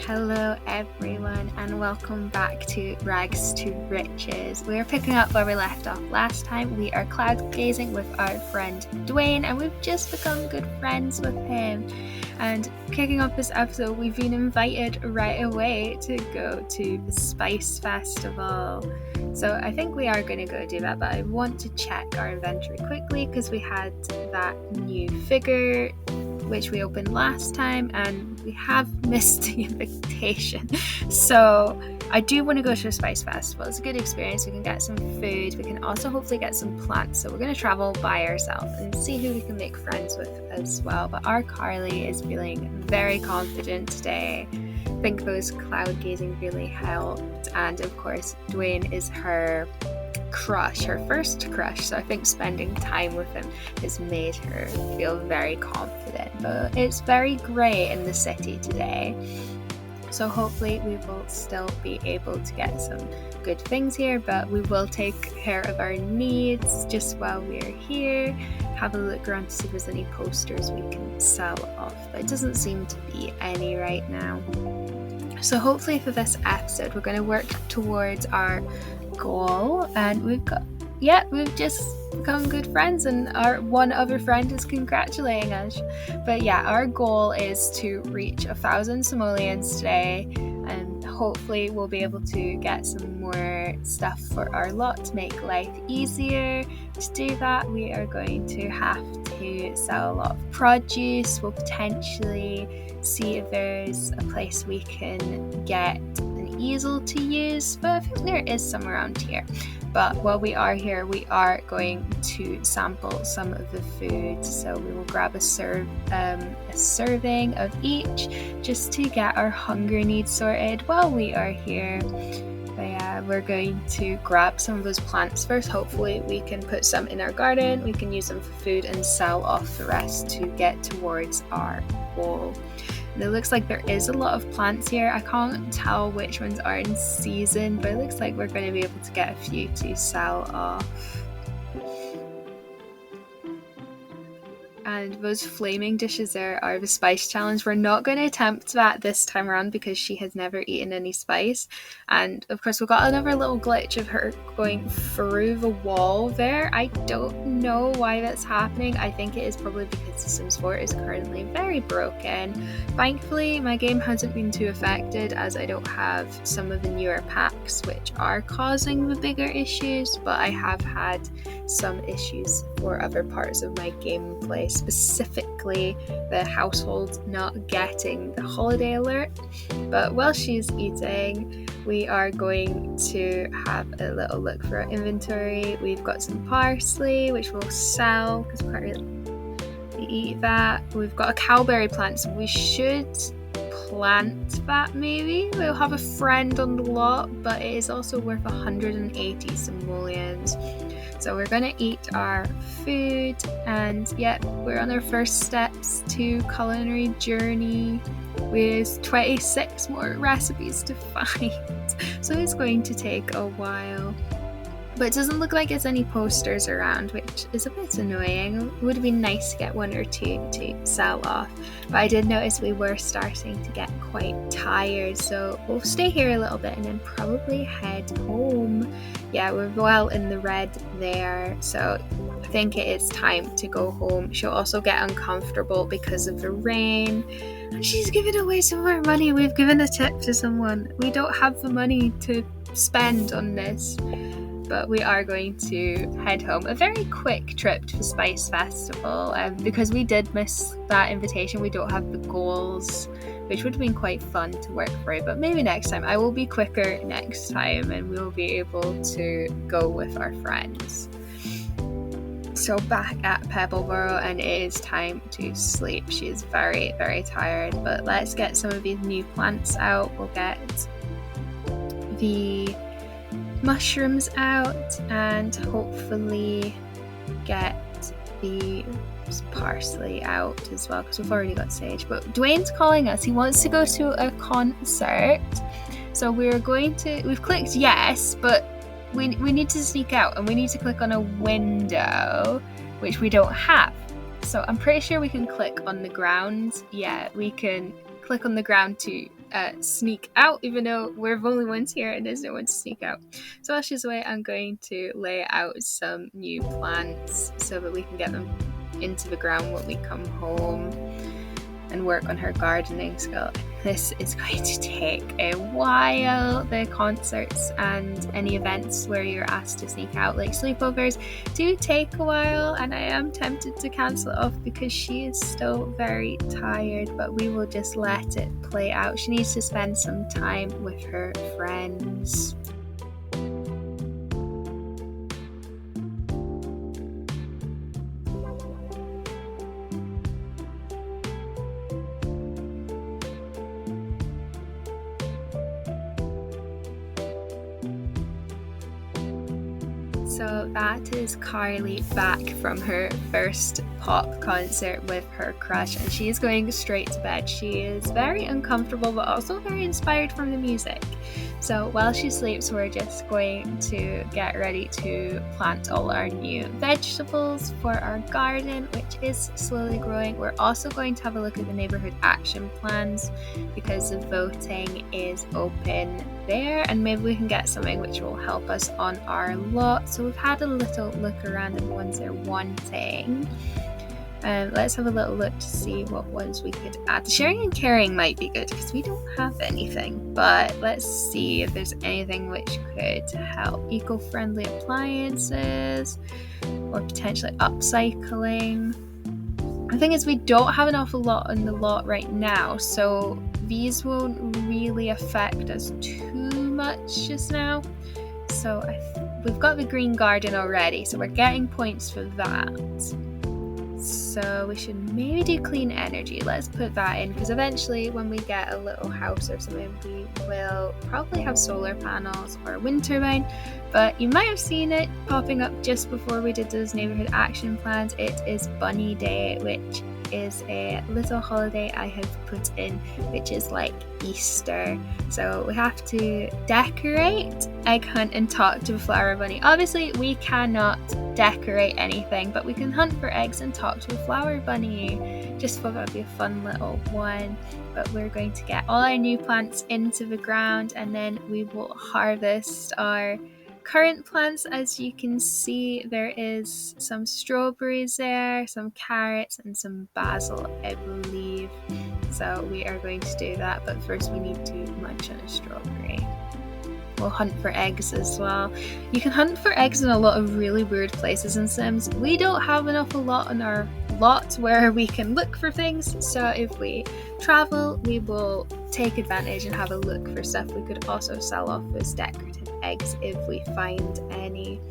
Hello everyone and welcome back to Rags to Riches. We are picking up where we left off last time. We are cloud gazing with our friend Dwayne and we've just become good friends with him. And kicking off this episode, we've been invited right away to go to the Spice Festival. So I think we are going to go do that, but I want to check our inventory quickly because we had that new figure which we opened last time and we have missed the invitation. So I do want to go to a Spice Festival. It's a good experience. We can get some food. We can also hopefully get some plants. So we're going to travel by ourselves and see who we can make friends with as well. But our Carly is feeling very confident today. I think those cloud gazing really helped. And of course, Dwayne is her crush, her first crush, so I think spending time with him has made her feel very confident. But it's very grey in the city today, so hopefully we will still be able to get some good things here, but we will take care of our needs just while we're here. Have a look around to see if there's any posters we can sell off, but it doesn't seem to be any right now. So hopefully for this episode we're going to work towards our goal, and we've just become good friends and our one other friend is congratulating us. But yeah, our goal is to reach 1,000 simoleons today, and hopefully we'll be able to get some more stuff for our lot to make life easier. To do that, we are going to have to sell a lot of produce. We'll potentially see if there's a place we can get an easel to use, but I think there is some around here. But while we are here, we are going to sample some of the food, so we will grab a serving of each just to get our hunger needs sorted while we are here. But yeah, we're going to grab some of those plants first. Hopefully we can put some in our garden, we can use them for food and sell off the rest to get towards our goal. And it looks like there is a lot of plants here. I can't tell which ones are in season, but it looks like we're going to be able to get a few to sell off. And those flaming dishes there are the spice challenge. We're not going to attempt that this time around because she has never eaten any spice. And of course we've got another little glitch of her going through the wall there. I don't know why that's happening. I think it is probably because The Sims 4 is currently very broken. Thankfully my game hasn't been too affected as I don't have some of the newer packs which are causing the bigger issues, but I have had some issues for other parts of my gameplay, specifically the household not getting the holiday alert. But while she's eating, we are going to have a little look for our inventory. We've got some parsley which we'll sell because we can't really eat that. We've got a cowberry plant, so we should plant that maybe. We'll have a friend on the lot, but it is also worth 180 simoleons. So we're going to eat our food, and yeah, we're on our first steps to culinary journey with 26 more recipes to find. So it's going to take a while. But it doesn't look like there's any posters around, which is a bit annoying. It would have been nice to get one or two to sell off. But I did notice we were starting to get quite tired, so we'll stay here a little bit and then probably head home. Yeah, we're well in the red there, so I think it is time to go home. She'll also get uncomfortable because of the rain. And she's giving away some of our money. We've given a tip to someone. We don't have the money to spend on this. But we are going to head home. A very quick trip to the Spice Festival, because we did miss that invitation. We don't have the goals, which would have been quite fun to work for, but maybe next time. I will be quicker next time and we'll be able to go with our friends. So back at Pebbleborough, and it is time to sleep. She is very, very tired, but let's get some of these new plants out. We'll get the mushrooms out and hopefully get the parsley out as well because we've already got sage. But Dwayne's calling us. He wants to go to a concert, so we've clicked yes, but we need to sneak out and we need to click on a window which we don't have. So I'm pretty sure we can click on the ground. Yeah, we can click on the ground to sneak out, even though we're the only ones here and there's no one to sneak out. So while she's away, I'm going to lay out some new plants so that we can get them into the ground when we come home and work on her gardening skill. This is going to take a while. The concerts and any events where you're asked to sneak out, like sleepovers, do take a while, and I am tempted to cancel it off because she is still very tired, but we will just let it play out. She needs to spend some time with her friends. So that is Carly back from her first pop concert with her crush, and she is going straight to bed. She is very uncomfortable but also very inspired from the music. So while she sleeps, we're just going to get ready to plant all our new vegetables for our garden, which is slowly growing. We're also going to have a look at the neighborhood action plans because the voting is open there, and maybe we can get something which will help us on our lot. So we've had a little look around at the ones they're wanting. Let's have a little look to see what ones we could add. Sharing and caring might be good because we don't have anything, but let's see if there's anything which could help. Eco-friendly appliances or potentially upcycling. The thing is, we don't have an awful lot on the lot right now, so these won't really affect us too much just now. So we've got the green garden already, so we're getting points for that. So we should maybe do clean energy. Let's put that in, because eventually when we get a little house or something, we will probably have solar panels or a wind turbine. But you might have seen it popping up just before we did those neighborhood action plans. It is Bunny Day, which is a little holiday I have put in, which is like Easter. So we have to decorate, egg hunt, and talk to a flower bunny. Obviously we cannot decorate anything, but we can hunt for eggs and talk to a flower bunny. Just thought that would be a fun little one. But we're going to get all our new plants into the ground, and then we will harvest our current plants. As you can see, there is some strawberries there, some carrots, and some basil, I believe. So we are going to do that, but first we need to munch on a strawberry. We'll hunt for eggs as well. You can hunt for eggs in a lot of really weird places in Sims. We don't have an awful lot on our lot where we can look for things, so if we travel, we will take advantage and have a look for stuff. We could also sell off those decorative eggs if we find any,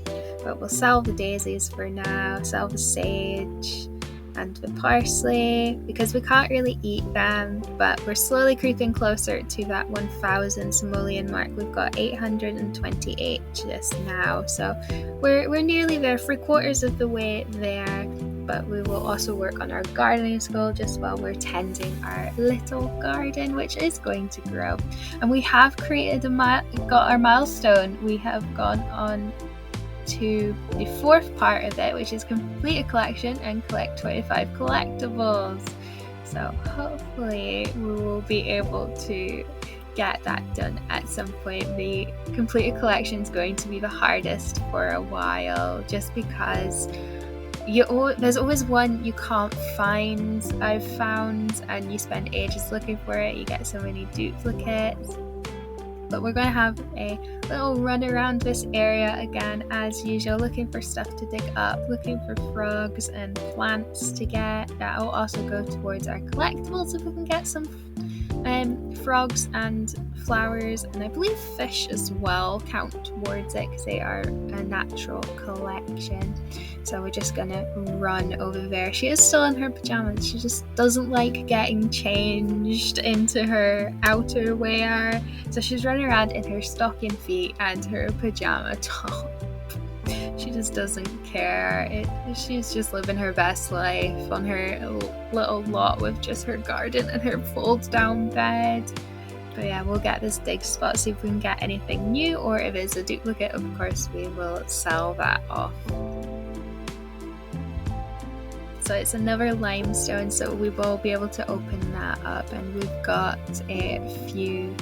but we'll sell the daisies for now, sell the sage and the parsley because we can't really eat them, but we're slowly creeping closer to that 1,000 simoleon mark. We've got 828 just now, so we're nearly there, 3/4 of the way there. But we will also work on our gardening skill just while we're tending our little garden, which is going to grow. And we have created got our milestone. We have gone on to the 4th part of it, which is complete a collection and collect 25 collectibles. So hopefully we will be able to get that done at some point. The complete a collection is going to be the hardest for a while, just because there's always one you can't find, I've found, and you spend ages looking for it. You get so many duplicates. But we're going to have a little run around this area again as usual, looking for stuff to dig up, looking for frogs and plants to get. That will also go towards our collectibles if we can get some frogs and flowers, and I believe fish as well count towards it because they are a natural collection. So we're just gonna run over there. She is still in her pajamas. She just doesn't like getting changed into her outerwear, so she's running around in her stocking feet and her pajama top. She just doesn't care. She's just living her best life on her little lot with just her garden and her fold down bed. But yeah, we'll get this dig spot, see if we can get anything new, or if it's a duplicate, of course we will sell that off. So it's another limestone, so we will be able to open that up, and we've got a few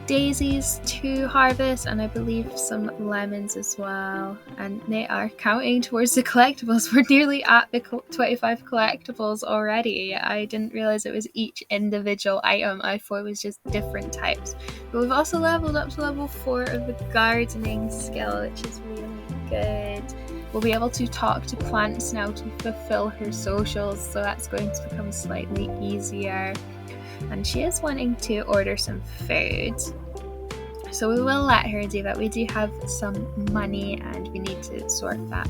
daisies to harvest, and I believe some lemons as well, and they are counting towards the collectibles. We're nearly at the 25 collectibles already. I didn't realize it was each individual item. I thought it was just different types. But we've also leveled up to level 4 of the gardening skill, which is really good. We'll be able to talk to plants now to fulfill her socials, so that's going to become slightly easier. And she is wanting to order some food, so we will let her do that. We do have some money and we need to sort that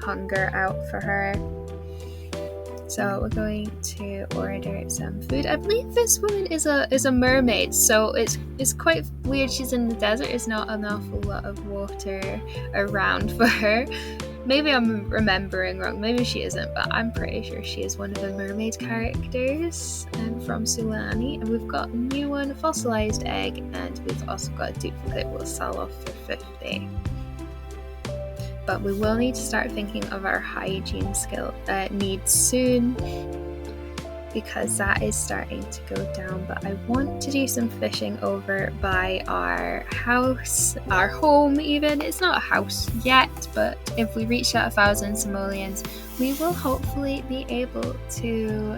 hunger out for her. So we're going to order some food. I believe this woman is a mermaid, so it's quite weird. She's in the desert. There's not an awful lot of water around for her. Maybe I'm remembering wrong, maybe she isn't, but I'm pretty sure she is one of the mermaid characters from Sulani. And we've got a new one, a fossilized egg, and we've also got a duplicate we'll sell off for 50. But we will need to start thinking of our hygiene skill needs soon, because that is starting to go down. But I want to do some fishing over by our house, our home even. It's not a house yet, but if we reach that 1,000 simoleons, we will hopefully be able to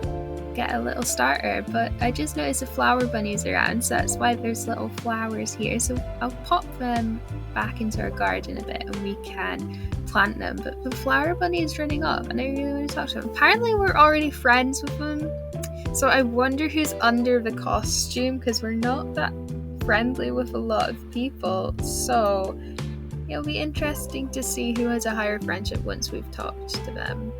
get a little starter. But I just noticed the flower bunnies around, so that's why there's little flowers here. So I'll pop them back into our garden a bit and we can plant them. But the flower bunny is running off and I really want to talk to him. Apparently we're already friends with him, so I wonder who's under the costume, because we're not that friendly with a lot of people. So it'll be interesting to see who has a higher friendship once we've talked to them.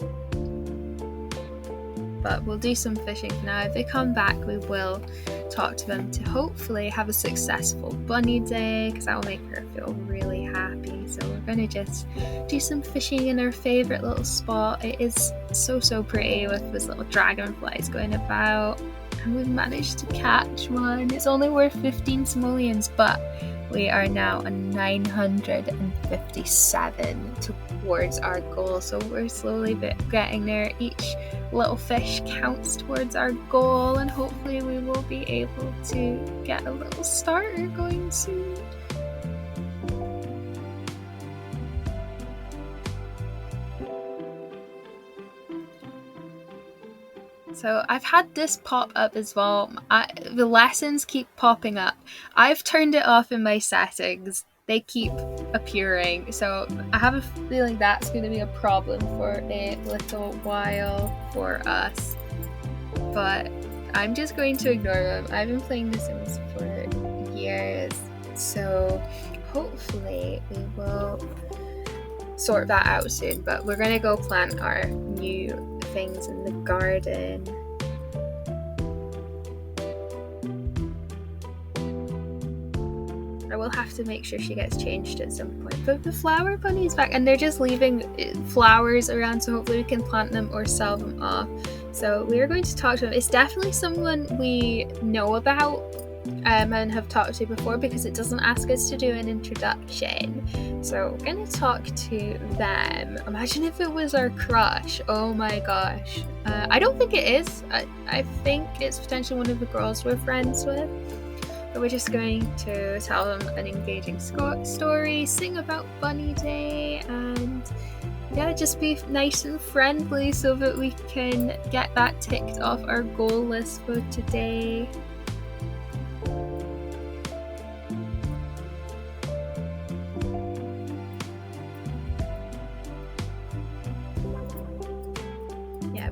But we'll do some fishing for now. If they come back, we will talk to them to hopefully have a successful bunny day, because that will make her feel really happy. So we're going to just do some fishing in our favourite little spot. It is so pretty with those little dragonflies going about, and we've managed to catch one. It's only worth 15 simoleons, but we are now on 957 towards our goal, so we're slowly getting there. Each little fish counts towards our goal, and hopefully we will be able to get a little starter going soon. So I've had this pop up as well. The lessons keep popping up. I've turned it off in my settings. They keep appearing. So I have a feeling that's going to be a problem for a little while for us. But I'm just going to ignore them. I've been playing The Sims for years. So hopefully we will sort that out soon. But we're going to go plant our new things in the garden. I will have to make sure she gets changed at some point. But the flower bunny's back, and they're just leaving flowers around, so hopefully we can plant them or sell them off. So we are going to talk to them. It's definitely someone we know about and have talked to before, because it doesn't ask us to do an introduction. So we're going to talk to them. Imagine if it was our crush. Oh my gosh. I don't think it is. I think it's potentially one of the girls we're friends with. But we're just going to tell them an engaging story, sing about Bunny Day, and yeah, just be nice and friendly so that we can get that ticked off our goal list for today.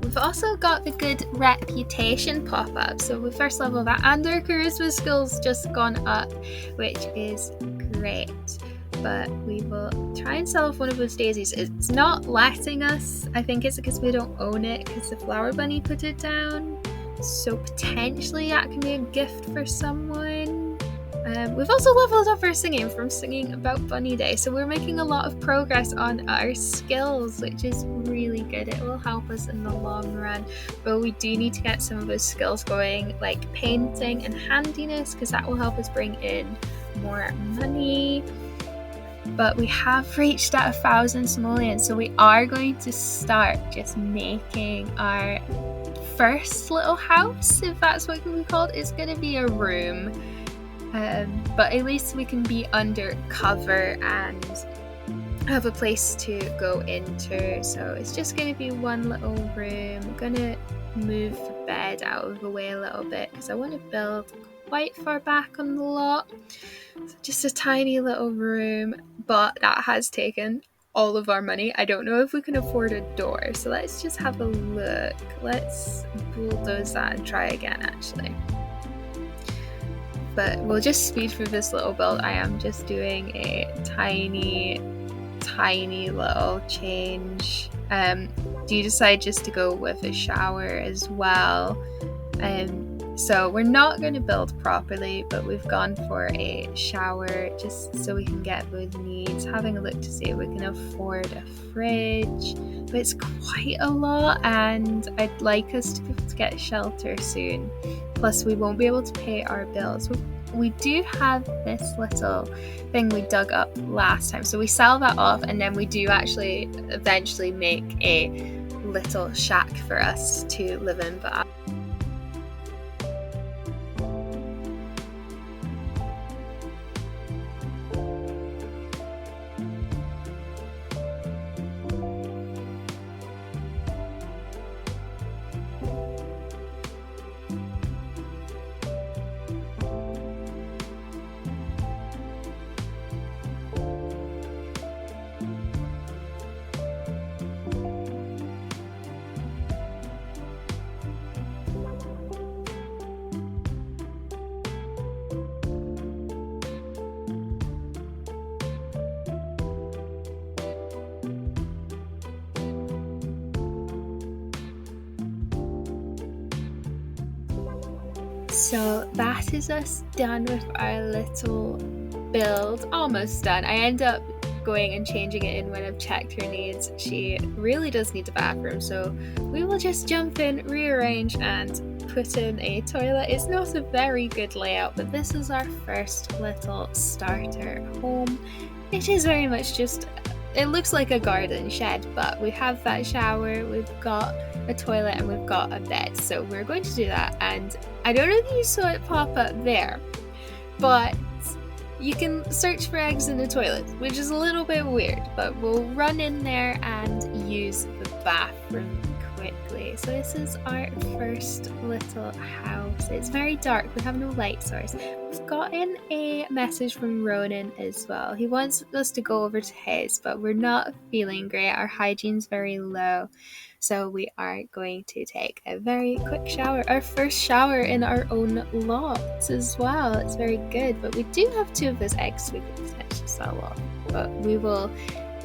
We've also got the good reputation pop-up, so we first level that, and our charisma skills just gone up, which is great. But we will try and sell off one of those daisies. It's not letting us. I think it's because we don't own it, because the flower bunny put it down. So potentially that can be a gift for someone. We've also leveled up our singing from singing about Bunny Day, so we're making a lot of progress on our skills, which is really good. It will help us in the long run, but we do need to get some of those skills going, like painting and handiness, because that will help us bring in more money. but we have reached at 1,000 simoleons, so we are going to start just making our first little house, if that's what it can be called. It's going to be a room, but at least we can be under cover and have a place to go into. So it's just going to be one little room. I'm going to move the bed out of the way a little bit because I want to build quite far back on the lot. So just a tiny little room, but that has taken all of our money. I don't know if we can afford a door, so let's just have a look. Let's bulldoze that and try again, actually. But we'll just speed through this little build. I am just doing a tiny little change. Do you decide just to go with a shower as well? So we're not going to build properly, but we've gone for a shower just so we can get those needs. Having a look to see if we can afford a fridge, but it's quite a lot, and I'd like us to be able to get shelter soon. Plus we won't be able to pay our bills. We do have this little thing we dug up last time, so we sell that off, and then we do actually eventually make a little shack for us to live in. But so that is us done with our little build, almost done. I end up going and changing it in when I've checked her needs. She really does need a bathroom, so we will just jump in, rearrange and put in a toilet. It's not a very good layout, but this is our first little starter home. It is very much just, it looks like a garden shed, but we have that shower, we've got a toilet, and we've got a bed. So we're going to do that, and I don't know if you saw it pop up there, but you can search for eggs in the toilet, which is a little bit weird, but we'll run in there and use the bathroom quickly. So this is our first little house. It's very dark, we have no light source. We've gotten a message from Ronan as well. He wants us to go over to his, but we're not feeling great. Our hygiene's very low. So we are going to take a very quick shower, our first shower in our own lot as well. It's very good, but we do have 2 of those eggs we could potentially sell off, but we will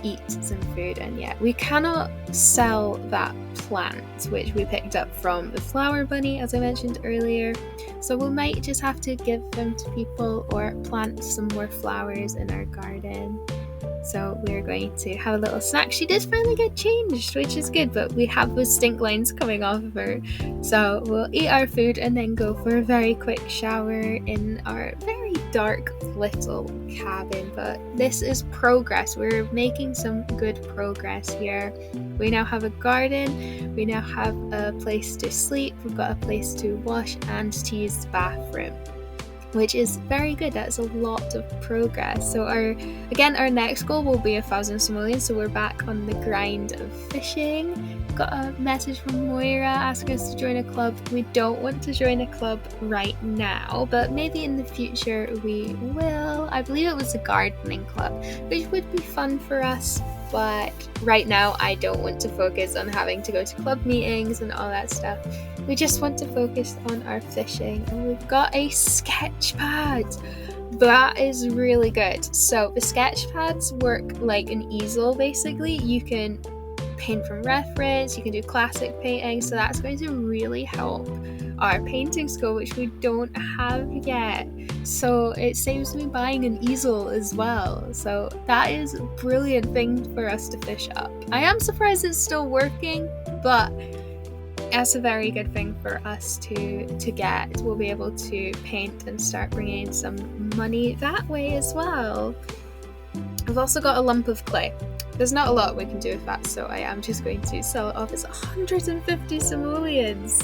eat some food. And yeah, we cannot sell that plant which we picked up from the flower bunny, as I mentioned earlier, so we might just have to give them to people or plant some more flowers in our garden. So we're going to have a little snack. She did finally get changed, which is good, but we have those stink lines coming off of her. So we'll eat our food and then go for a very quick shower in our very dark little cabin. But this is progress. We're making some good progress here. We now have a garden. We now have a place to sleep. We've got a place to wash and to use the bathroom, which is very good. That's a lot of progress. So our next goal will be 1,000 simoleons, so we're back on the grind of fishing. Got a message from Moira asking us to join a club. We don't want to join a club right now, but maybe in the future we will. I believe it was a gardening club, which would be fun for us, but right now I don't want to focus on having to go to club meetings and all that stuff. We just want to focus on our fishing, and we've got a sketch pad. That is really good. So the sketch pads work like an easel basically. You can paint from reference, you can do classic painting, so that's going to really help our painting skill, which we don't have yet. So it saves me buying an easel as well. So that is a brilliant thing for us to fish up. I am surprised it's still working, but that's a very good thing for us to get. We'll be able to paint and start bringing in some money that way as well. We've also got a lump of clay. There's not a lot we can do with that, so I am just going to sell it off as 150 simoleons.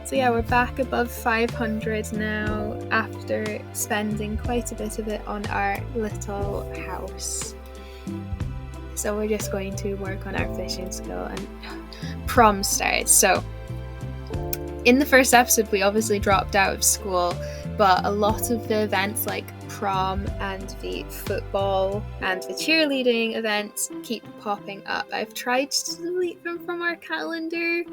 So yeah, we're back above 500 now after spending quite a bit of it on our little house. So we're just going to work on our fishing skill, and prom started. So in the first episode we obviously dropped out of school, but a lot of the events like prom and the football and the cheerleading events keep popping up. I've tried to delete them from our calendar,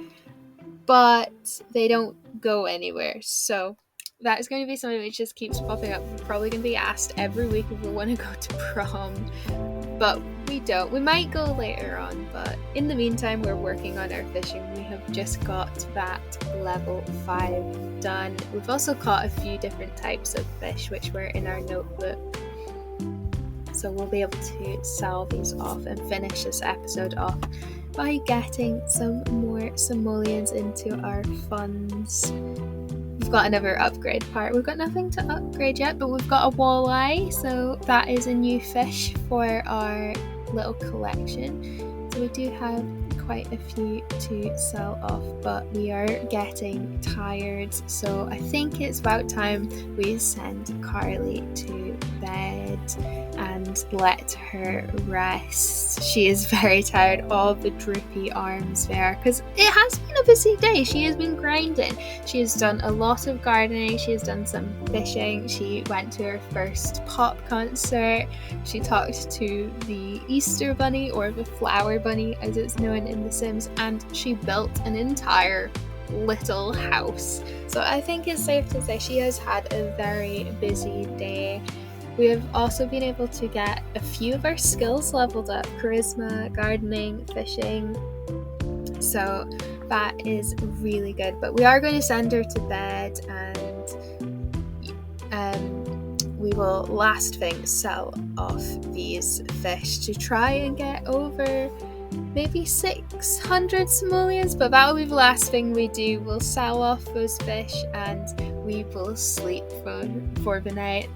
but they don't go anywhere. So that is going to be something which just keeps popping up. We're probably going to be asked every week if we want to go to prom, but we don't. We might go later on, but in the meantime we're working on our fishing. We have just got that level 5 done. We've also caught a few different types of fish which were in our notebook, so we'll be able to sell these off and finish this episode off by getting some more simoleons into our funds. We've got another upgrade part. We've got nothing to upgrade yet, but we've got a walleye, so that is a new fish for our little collection. So we do have quite a few to sell off, but we are getting tired, so I think it's about time we send Carly to bed and let her rest. She is very tired, all the droopy arms there, because it has been a busy day. She has been grinding. She has done a lot of gardening, she has done some fishing, she went to her first pop concert, she talked to the Easter bunny, or the flower bunny as it's known in The Sims, and she built an entire little house. So I think it's safe to say she has had a very busy day. We have also been able to get a few of our skills leveled up: charisma, gardening, fishing. So that is really good. But we are going to send her to bed, and we will last thing sell off these fish to try and get over maybe 600 simoleons, but that will be the last thing we do. We'll sell off those fish and we will sleep for the night.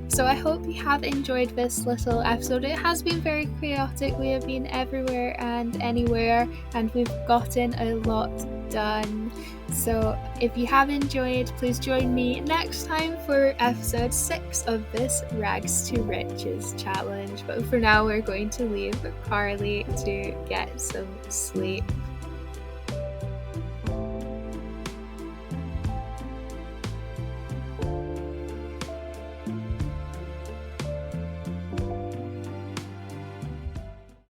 So I hope you have enjoyed this little episode. It has been very chaotic. We have been everywhere and anywhere, and we've gotten a lot done. So if you have enjoyed, please join me next time for episode 6 of this Rags to Riches challenge. But for now, we're going to leave Carly to get some sleep.